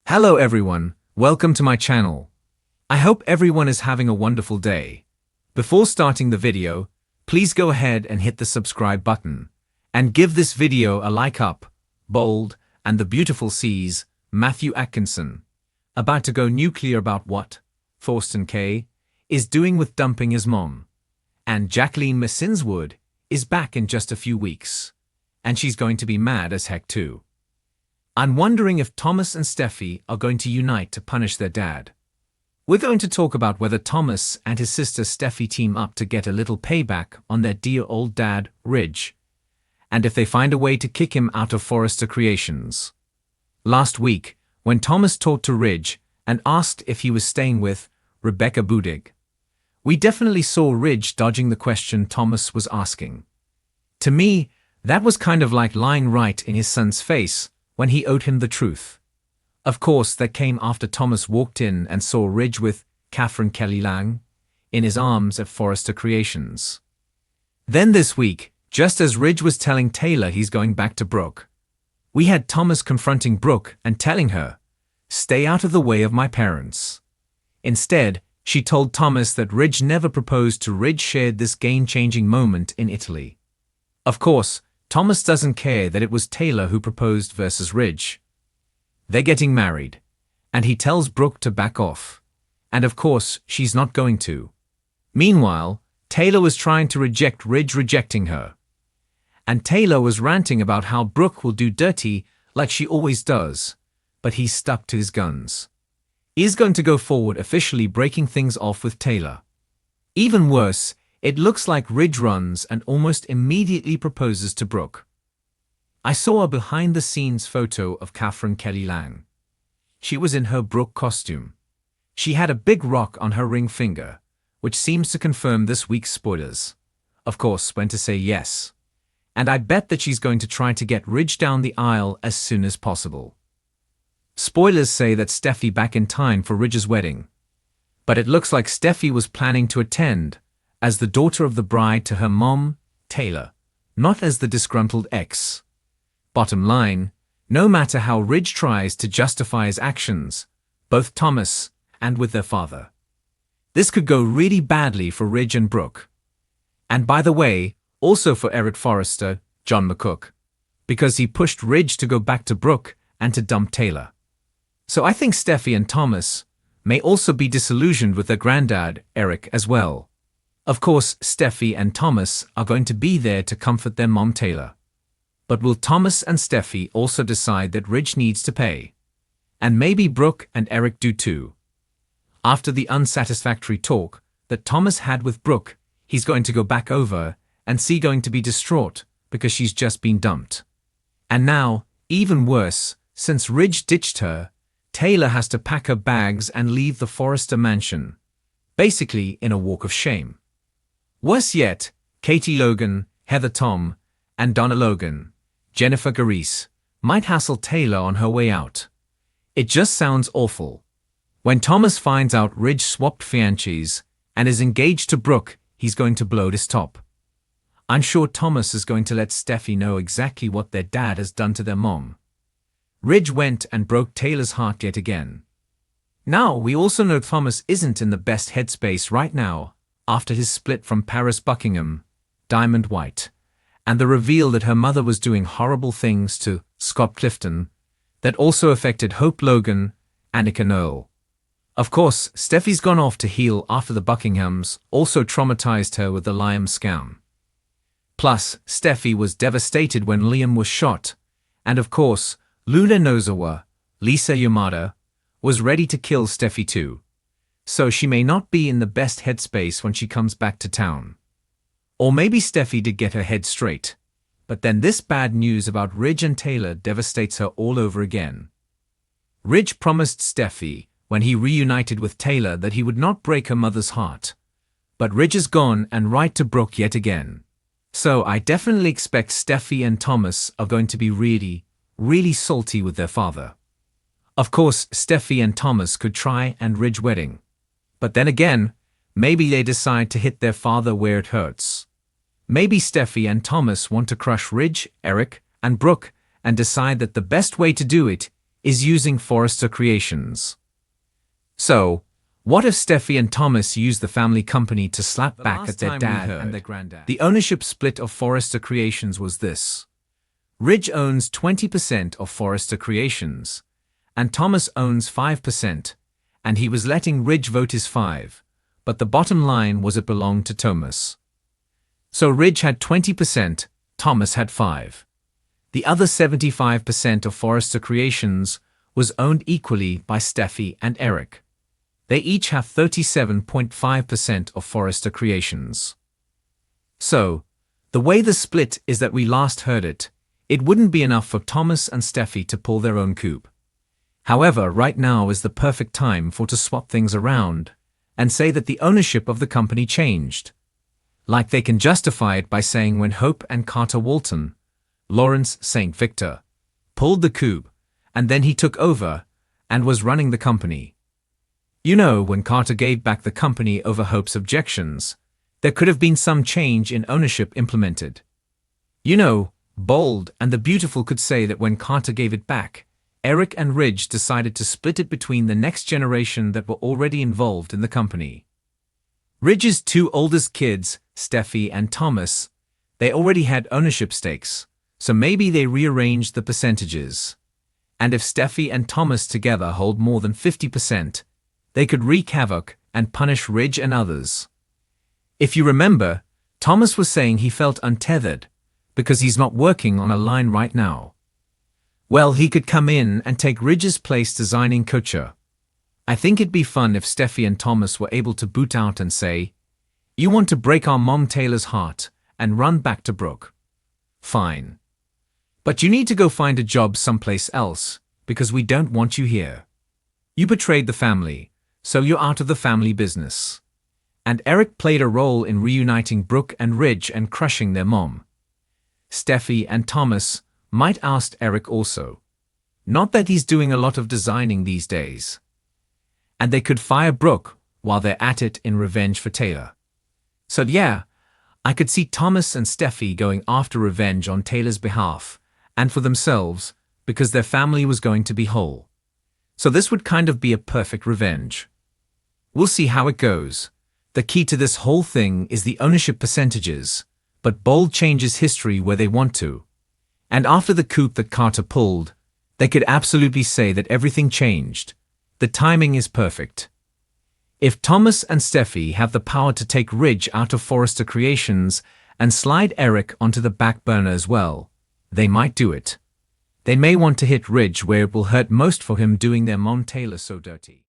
Hello everyone, welcome to my channel. I hope everyone is having a wonderful day. Before starting the video, please go ahead and hit the subscribe button. And give this video a like up. Bold, and the beautiful seas, Matthew Atkinson. About to go nuclear about what Thorsten K. is doing with dumping his mom. And Jacqueline Messinswood is back in just a few weeks. And she's going to be mad as heck too. I'm wondering if Thomas and Steffy are going to unite to punish their dad. We're going to talk about whether Thomas and his sister Steffy team up to get a little payback on their dear old dad, Ridge, and if they find a way to kick him out of Forrester Creations. Last week, when Thomas talked to Ridge and asked if he was staying with Rebecca Budig, we definitely saw Ridge dodging the question Thomas was asking. To me, that was kind of like lying right in his son's face when he owed him the truth. Of course, that came after Thomas walked in and saw Ridge with Catherine Kelly Lang in his arms at Forrester Creations. Then this week, just as Ridge was telling Taylor he's going back to Brooke, we had Thomas confronting Brooke and telling her, "Stay out of the way of my parents." Instead, she told Thomas that Ridge never proposed to Ridge shared this game-changing moment in Italy. Of course, Thomas doesn't care that it was Taylor who proposed versus Ridge. They're getting married, and he tells Brooke to back off. And of course, she's not going to. Meanwhile, Taylor was trying to reject Ridge rejecting her. And Taylor was ranting about how Brooke will do dirty like she always does, but he's stuck to his guns. He's going to go forward officially breaking things off with Taylor. Even worse, it looks like Ridge runs and almost immediately proposes to Brooke. I saw a behind-the-scenes photo of Catherine Kelly Lang. She was in her Brooke costume. She had a big rock on her ring finger, which seems to confirm this week's spoilers. Of course, when to say yes. And I bet that she's going to try to get Ridge down the aisle as soon as possible. Spoilers say that Steffy back in time for Ridge's wedding. But it looks like Steffy was planning to attend as the daughter of the bride to her mom, Taylor, not as the disgruntled ex. Bottom line, no matter how Ridge tries to justify his actions, both Thomas and with their father, this could go really badly for Ridge and Brooke. And by the way, also for Eric Forrester, John McCook, because he pushed Ridge to go back to Brooke and to dump Taylor. So I think Steffy and Thomas may also be disillusioned with their granddad, Eric, as well. Of course, Steffy and Thomas are going to be there to comfort their mom Taylor. But will Thomas and Steffy also decide that Ridge needs to pay? And maybe Brooke and Eric do too. After the unsatisfactory talk that Thomas had with Brooke, he's going to go back over and see going to be distraught because she's just been dumped. And now, even worse, since Ridge ditched her, Taylor has to pack her bags and leave the Forrester mansion, basically in a walk of shame. Worse yet, Katie Logan, Heather Tom, and Donna Logan, Jennifer Gareese, might hassle Taylor on her way out. It just sounds awful. When Thomas finds out Ridge swapped fiancés and is engaged to Brooke, he's going to blow his top. I'm sure Thomas is going to let Steffy know exactly what their dad has done to their mom. Ridge went and broke Taylor's heart yet again. Now, we also know Thomas isn't in the best headspace right now, after his split from Paris Buckingham, Diamond White, and the reveal that her mother was doing horrible things to Scott Clifton that also affected Hope Logan, Annika Noel. Of course, Steffy's gone off to heal after the Buckinghams also traumatized her with the Liam scam. Plus, Steffy was devastated when Liam was shot, and of course, Luna Nozawa, Lisa Yamada, was ready to kill Steffy too. So she may not be in the best headspace when she comes back to town. Or maybe Steffy did get her head straight, but then this bad news about Ridge and Taylor devastates her all over again. Ridge promised Steffy, when he reunited with Taylor, that he would not break her mother's heart. But Ridge is gone and right to Brooke yet again. So I definitely expect Steffy and Thomas are going to be really salty with their father. Of course, Steffy and Thomas could try and Ridge wedding. But then again, maybe they decide to hit their father where it hurts. Maybe Steffy and Thomas want to crush Ridge, Eric, and Brooke and decide that the best way to do it is using Forrester Creations. So, what if Steffy and Thomas used the family company to slap back at their dad and their granddad? The ownership split of Forrester Creations was this. Ridge owns 20% of Forrester Creations, and Thomas owns 5%, and he was letting Ridge vote his 5%, but the bottom line was it belonged to Thomas. So Ridge had 20%, Thomas had 5%. The other 75% of Forrester Creations was owned equally by Steffy and Eric. They each have 37.5% of Forrester Creations. So, the way the split is that we last heard it, it wouldn't be enough for Thomas and Steffy to pull their own coup. However, right now is the perfect time to swap things around and say that the ownership of the company changed. Like they can justify it by saying when Hope and Carter Walton, Lawrence St. Victor, pulled the coup, and then he took over and was running the company. You know, when Carter gave back the company over Hope's objections, there could have been some change in ownership implemented. You know, Bold and the Beautiful could say that when Carter gave it back, Eric and Ridge decided to split it between the next generation that were already involved in the company. Ridge's two oldest kids, Steffy and Thomas, they already had ownership stakes, so maybe they rearranged the percentages. And if Steffy and Thomas together hold more than 50%, they could wreak havoc and punish Ridge and others. If you remember, Thomas was saying he felt untethered because he's not working on a line right now. Well, he could come in and take Ridge's place designing culture. I think it'd be fun if Steffy and Thomas were able to boot out and say, "You want to break our mom Taylor's heart and run back to Brooke? Fine. But you need to go find a job someplace else because we don't want you here. You betrayed the family, so you're out of the family business." And Eric played a role in reuniting Brooke and Ridge and crushing their mom. Steffy and Thomas might oust Eric also. Not that he's doing a lot of designing these days. And they could fire Brooke while they're at it in revenge for Taylor. So yeah, I could see Thomas and Steffy going after revenge on Taylor's behalf and for themselves because their family was going to be whole. So this would kind of be a perfect revenge. We'll see how it goes. The key to this whole thing is the ownership percentages, but Bold changes history where they want to. And after the coup that Carter pulled, they could absolutely say that everything changed. The timing is perfect. If Thomas and Steffy have the power to take Ridge out of Forrester Creations and slide Eric onto the back burner as well, they might do it. They may want to hit Ridge where it will hurt most for him doing their mom Taylor so dirty.